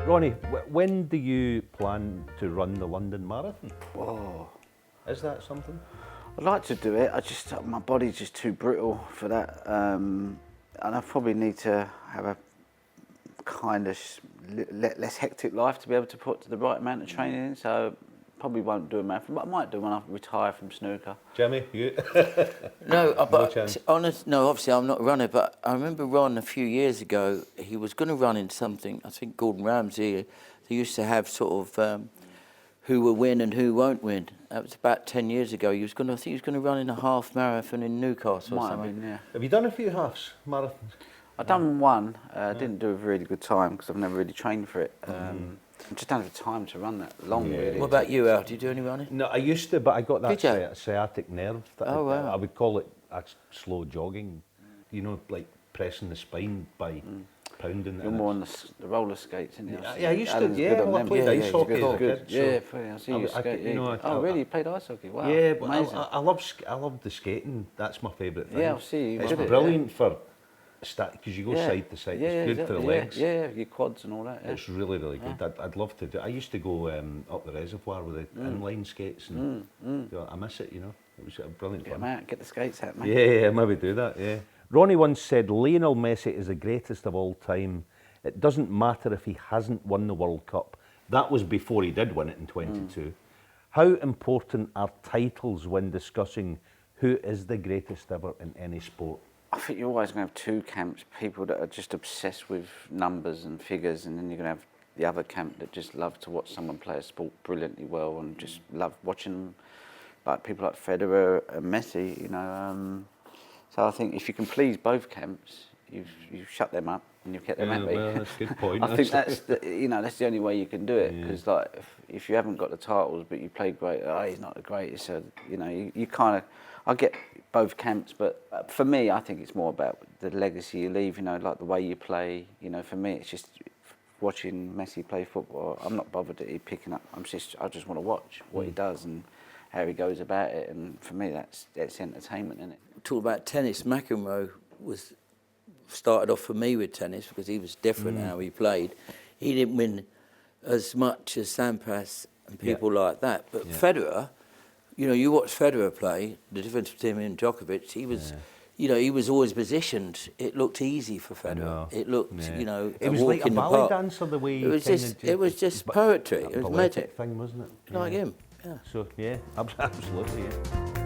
Ronnie, when do you plan to run the London Marathon? Oh, Is that something? I'd like to do it. My body's just too brittle for that, and I probably need to have a kind of less hectic life to be able to put the right amount of training in. So probably won't do a marathon, but I might do when I retire from snooker. Jimmy, you? No, but chance. obviously I'm not a runner, but I remember Ron a few years ago, he was going to run in something, I think Gordon Ramsay, they used to have sort of who will win and who won't win. That was about 10 years ago. I think he was going to run in a half marathon in Newcastle or Might have something. been, yeah. Have you done a few halves marathons? I've done one. Didn't do a really good time because I've never really trained for it. I just don't have the time to run that long, really. What about you, Al? Do you do any running? No, I used to, but I got that Did you? sciatic nerve. That Oh, wow. I would call it slow jogging. You know, like pressing the spine by pounding it. You're more on the roller skates, isn't you? Yeah, I used to. Alan's Yeah, good on well, I them. played ice hockey as a Good. kid. so Yeah, funny, I see you I skate. you know, Yeah. Oh, really? You played ice hockey? Wow. Yeah, but Amazing. I love the skating. That's my favourite thing. Yeah, I'll see you. It's did it, brilliant for because you go yeah. side to side. Yeah, It's good for the exactly, legs. Yeah, your quads and all that. Yeah. It's really good. I'd love to do. I used to go up the reservoir with the inline skates, and you know, I miss it. You know, it was brilliant Get fun. them out, get the skates out, man. Yeah, maybe do that. Yeah. Ronnie once said, "Lionel Messi is the greatest of all time. It doesn't matter if he hasn't won the World Cup." That was before he did win it in 22. How important are titles when discussing who is the greatest ever in any sport? I think you're always going to have two camps, people that are just obsessed with numbers and figures, and then you're going to have the other camp that just love to watch someone play a sport brilliantly well and just love watching them, like people like Federer and Messi, you know. So I think if you can please both camps, you've shut them up and you've kept them happy. Well, that's a good point. I think that's the only way you can do it, because like if you haven't got the titles but you play great, he's not the greatest. So you kind of, I get both camps, but for me, I think it's more about the legacy you leave. You know, like the way you play. You know, for me, it's just watching Messi play football. I'm not bothered that he's picking up. I just want to watch what he does and how he goes about it. And for me, that's entertainment, isn't it? Talk about tennis. McEnroe started off for me with tennis because he was different how he played. He didn't win as much as Sampras and people like that. But Federer, you know, you watch Federer play, the difference between him and Djokovic, he was, you know, he was always positioned. It looked easy for Federer. It looked, you know, it was walk like a in the ballet park. dancer the way It was just poetry. It was magic. thing, wasn't it? Like him. Yeah. So yeah, absolutely. Yeah.